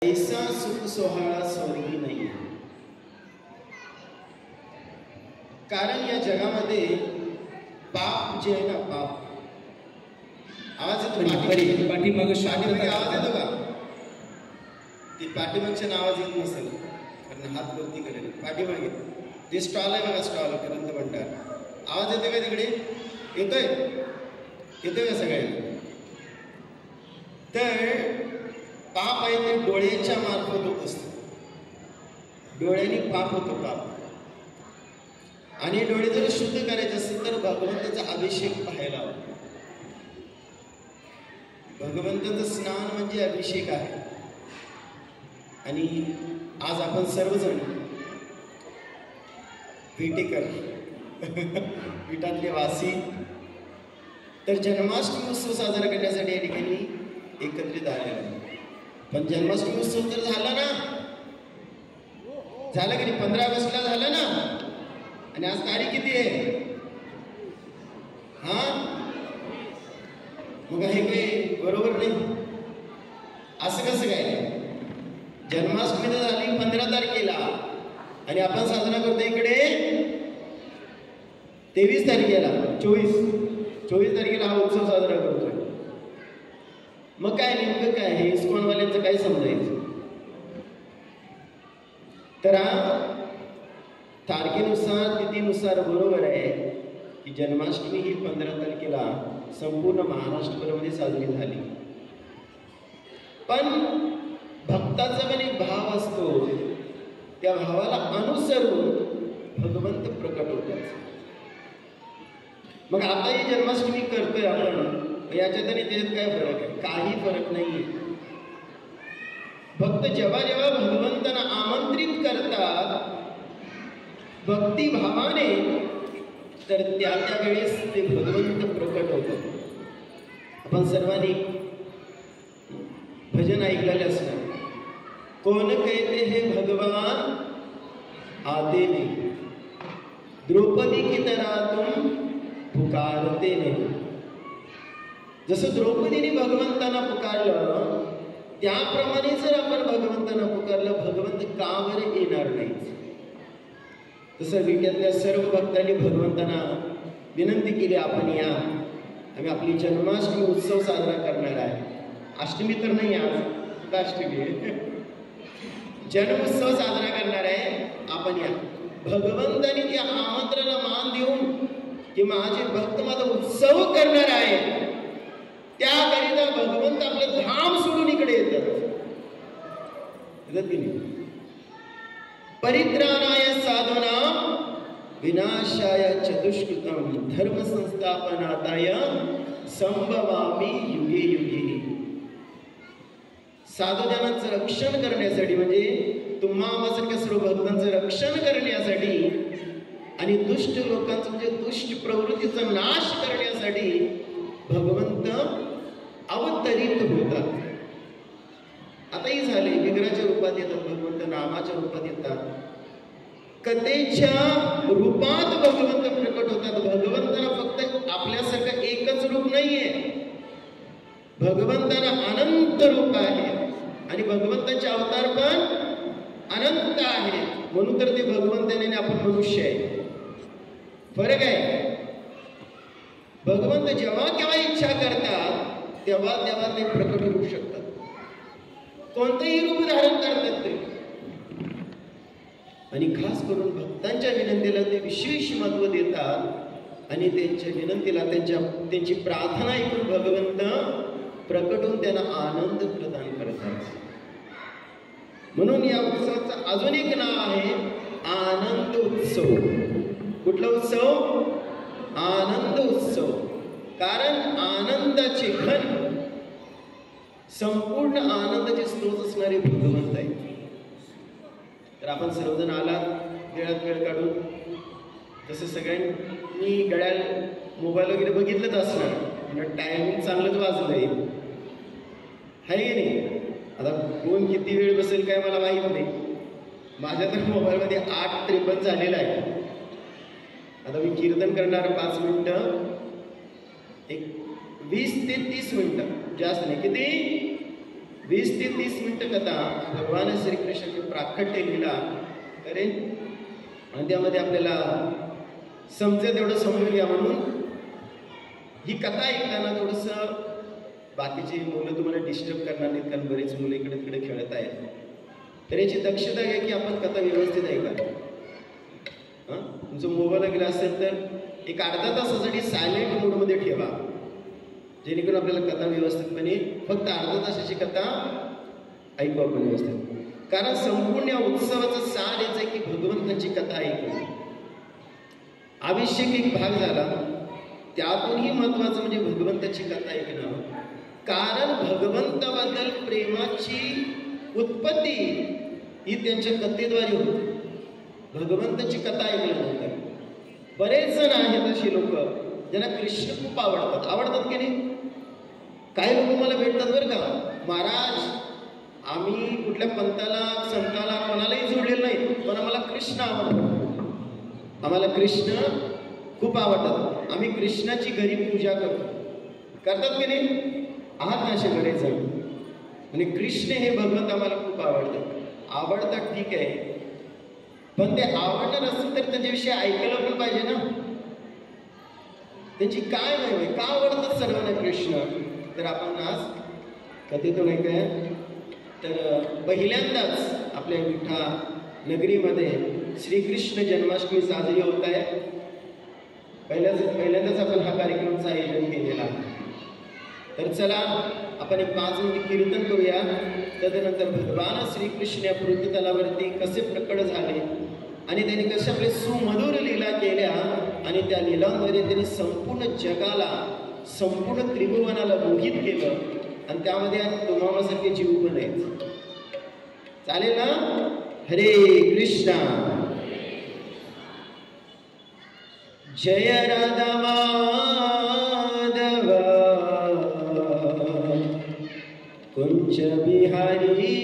ऐसा सुख सोहळा स्वर्गी नाही. कारण या जगामध्ये पाप जे आहे ना, पाप आवाज येतो पाठीमागे आवाज येतो का? ती पाठीमागच्या आवाज येत नसेल कारण हात वरती करेल. पाठीमागे जे स्टॉल आहे बघा, स्टॉल करंत म्हणतात, आवाज येतोय का तिकडे? येतोय का सगळ्यांना? तर पाप आहे ते डोळ्याच्या मार्फत होत असतं. डोळ्यांनी पाप होतो, पाप. आणि डोळे जर शुद्ध करायचे असेल तर भगवंताचा अभिषेक पाहायला हवा. भगवंताचं स्नान म्हणजे अभिषेक आहे. आणि आज आपण सर्वजण पेटेकर पीठातले वासी तर जन्माष्टमी उत्सव साजरा करण्यासाठी या ठिकाणी एकत्रित आलेलो आहे. पण जन्माष्टमी उत्सव तर झाला ना, झालं की नाही? 15 ऑगस्टला झालं ना. आणि आज तारीख किती आहे? हा, मग हे काही बरोबर नाही. असं कसं काय? जन्माष्टमी तर झाली 15 तारखेला आणि आपण साजरा करतो इकडे 23 तारखेला, 24 तारखेला हा उत्सव साजरा करतोय. मग काय नेमकं काय हे इस्कॉनवाल्यांचं काय समजायचं? तर तारखेनुसार, तिथीनुसार बरोबर आहे की जन्माष्टमी ही 15 तारखेला संपूर्ण महाराष्ट्रभरामध्ये साजरी झाली. पण भक्ताचा पण एक भाव असतो, त्या भावाला अनुसरून भगवंत प्रकट होतात. मग आता ही जन्माष्टमी करतोय आपण, याच्यात आणि त्याच्यात काय फरक आहे? काही फरक नाही. भक्त जेव्हा जेव्हा भगवंतांना आमंत्रित करतात भक्तिभावाने, तर त्या वेळेस ते भगवंत प्रकट होतात. आपण सर्वांनी भजन ऐकलेले असणार. कोण कहते हे भगवान आते नहीं, द्रौपदी की तरह तुम पुकारते नहीं. जसं द्रौपदीने भगवंतांना पुकारलं त्याप्रमाणे जर आपण भगवंतांना पुकारलं, भगवंत का बरं येणार नाही? तसं विट्यातल्या सर्व भक्तांनी भगवंतांना विनंती केली, आपण या, आम्ही आपली जन्माष्टमी उत्सव साजरा करणार आहे. अष्टमी तर नाही, आज अष्टमी आहे, जन्मोत्सव साजरा करणार आहे, आपण या. भगवंतांनी त्या आमंत्रणाला मान देऊन की माझे भक्त माझा उत्सव करणार आहे, त्याकरिता भगवंत आपलं धाम सोडून इकडे येतात. परित्राणाय साधूनां विनाशाय चतुष्कृतं धर्म संस्थापनार्थाय संभवामि युगे युगे. साधूजनांचं रक्षण करण्यासाठी, म्हणजे तुम्हा आम्हासारख्या सर्व भक्तांचं रक्षण करण्यासाठी आणि दुष्ट लोकांचं म्हणजे दुष्ट प्रवृत्तीचा नाश करण्यासाठी भगवंत अवतरित होतात. आताही झाले, विग्रहाच्या रूपात येतात भगवंत, नामाच्या रूपात येतात, कथेच्या रूपात भगवंत प्रकट होतात. भगवंताला फक्त आपल्यासारखं एकच रूप नाहीये, भगवंताला अनंत रूप आहे आणि भगवंताचे अवतार पण अनंत आहे. म्हणून तर ते भगवंताने आपण मनुष्य आहे. फरक आहे. भगवंत जेव्हा केव्हा इच्छा करतात तेव्हा तेव्हा ते प्रकट होऊ शकतात, कोणतेही रूप धारण करतात ते. आणि खास करून भक्तांच्या विनंतीला ते विशेष महत्व देतात आणि त्यांच्या विनंतीला, त्यांची प्रार्थना ऐकून भगवंत प्रकट होऊन त्यांना आनंद प्रदान करतात. म्हणून या उत्सवाचं अजून एक नाव आहे आनंद उत्सव. कुठला उत्सव? आनंद उत्सव. कारण आनंदाचे घन, संपूर्ण आनंदाचे स्रोत असणारे भगवंत आहे. तर आपण सर्वजण आलात वेळात वेळ काढून. तसं सगळ्यांनी गड्याल मोबाईल वगैरे बघितलंच असणार, म्हणजे टायमिंग चांगलंच वाजलंय, आहे की नाही? आता कोण किती वेळ बसेल काय मला माहीत नाही. माझ्या तर मोबाईलमध्ये 8:53 झालेला आहे. आता मी कीर्तन करणार 5 मिनिटं, एक 20 ते 30 मिनिटं, जास्त नाही. किती? 20 ते 30 मिनिटं कथा भगवान श्रीकृष्णाची प्राकट्य लीला करेन आणि त्यामध्ये आपल्याला समजेल तेवढं समजून घ्या म्हणून ही कथा ऐकताना थोडंसं बाकीची मुलं तुम्हाला डिस्टर्ब करणार नाहीत, कारण बरेच मुलं इकडे तिकडे खेळत आहेत. तर याची दक्षता घ्या की आपण कथा व्यवस्थित ऐका. तुमचं मोबाईल गेला असेल तर एक अर्धा तासासाठी सायलेंट मोडमध्ये ठेवा, जेणेकरून आपल्याला कथा व्यवस्थितपणे फक्त अर्धा तासाची कथा ऐकू आपण व्यवस्थित. कारण संपूर्ण या उत्सवाचा सार याचा आहे की भगवंताची कथा ऐकणं आवश्यक एक भाग झाला. त्यातूनही महत्वाचं म्हणजे भगवंताची कथा ऐकणं. कारण भगवंताबद्दल प्रेमाची उत्पत्ती ही त्यांच्या कथेद्वारे होती. भगवंताची कथा ऐकल्यानंतर बरेच जण आहेत अशी लोक ज्यांना कृष्ण खूप आवडतात की नाही. काही लोक मला भेटतात बरं का, महाराज आम्ही कुठल्या पंथाला संताला कोणालाही जोडलेलं नाही, पण आम्हाला कृष्ण आवडतो, आम्हाला कृष्ण खूप आवडतात, आम्ही कृष्णाची घरी पूजा करतात की नाही. आहात ना असे बरेच जण. आणि कृष्ण हे भगवंत आम्हाला खूप आवडतात ठीक आहे, पण ते आवडणार असेल तर त्यांच्याविषयी ऐकायला पण पाहिजे ना. त्यांची काय नाही, का आवडतात सर्वांना कृष्ण. तर आपण आज कथेतून ऐकूया. तर पहिल्यांदाच आपल्या विठा नगरीमध्ये श्रीकृष्ण जन्माष्टमी साजरी होत आहे. पहिल्यांदाच आपण हा कार्यक्रमाचं आयोजन केलेला आहे. तर चला आपण एक 5 मिनिट कीर्तन करूया. तदनंतर भगवान श्रीकृष्ण या पृथ्वीतलावरती कसे प्रकट झाले आणि त्यांनी कशा आपले सुमधुर लीला केल्या आणि त्या लीलांमध्ये त्यांनी संपूर्ण जगाला, संपूर्ण त्रिभुवनाला मोहित केलं आणि त्यामध्ये तुम्हासारखे जीव पण आहेत. चालेल ना. हरे कृष्णा. जय राधा माधव कुंज बिहारी.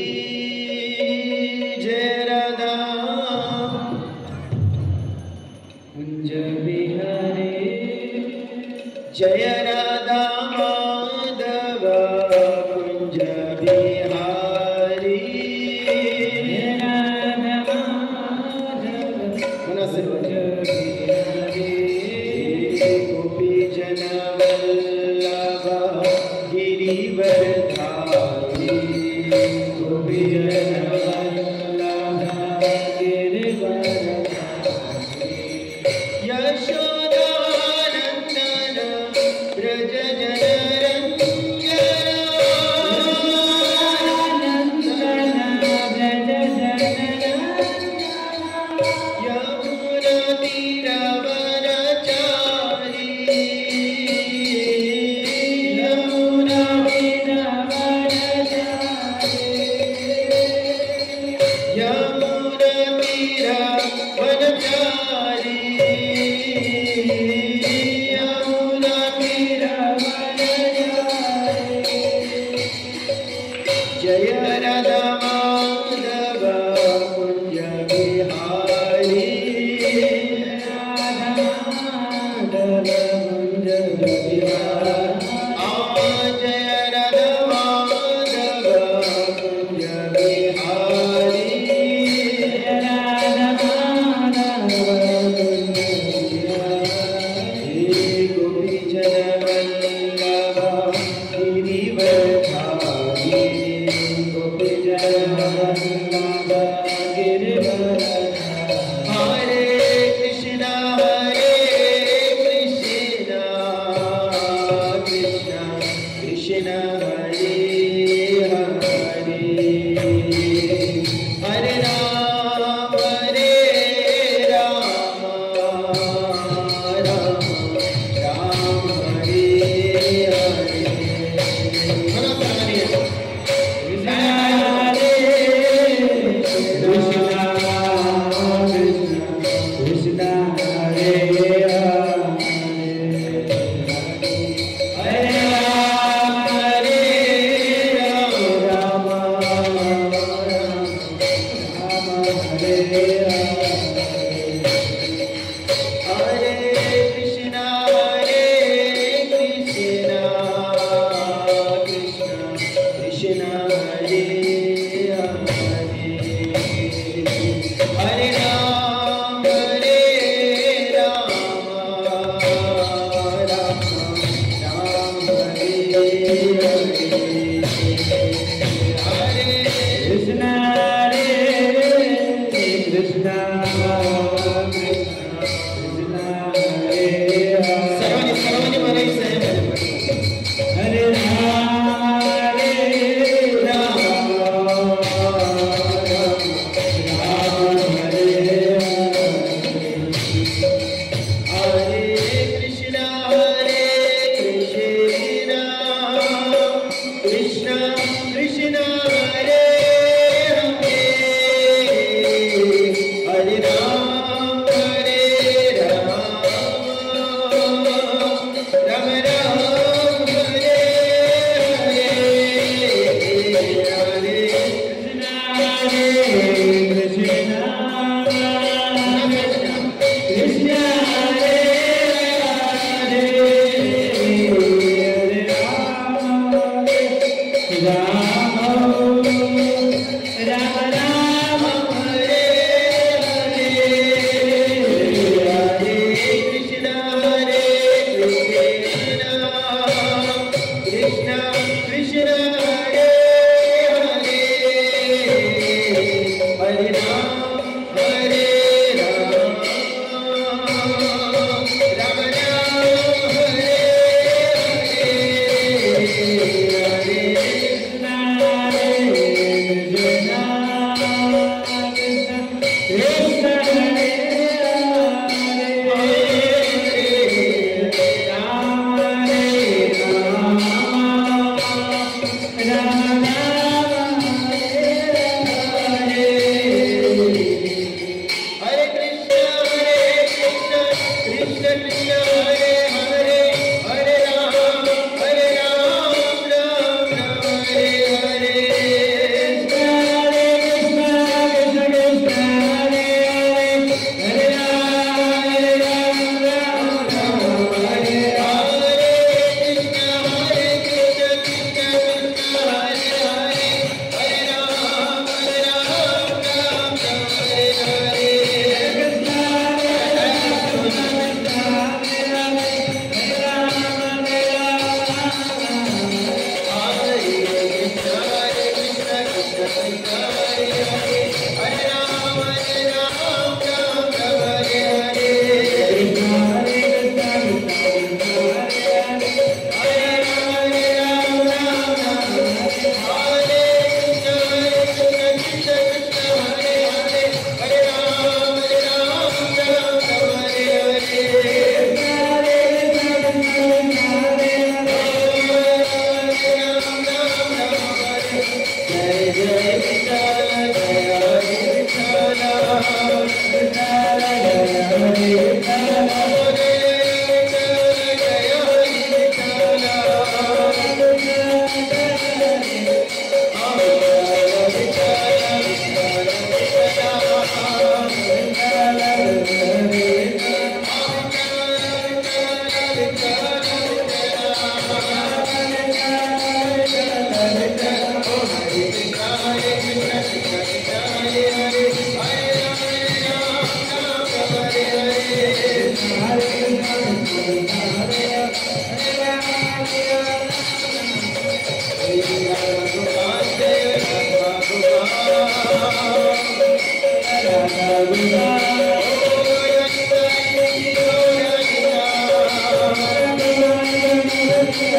जय राधा कुंज बिहारी. जय राधा माधव कुंज बिहारी. मना सर्व गोपी जन वल्लभ गिरिवरधारी. गोपी जन वल्लभ गिरिवरधारी. Yashodanandan Braj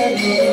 Thank you.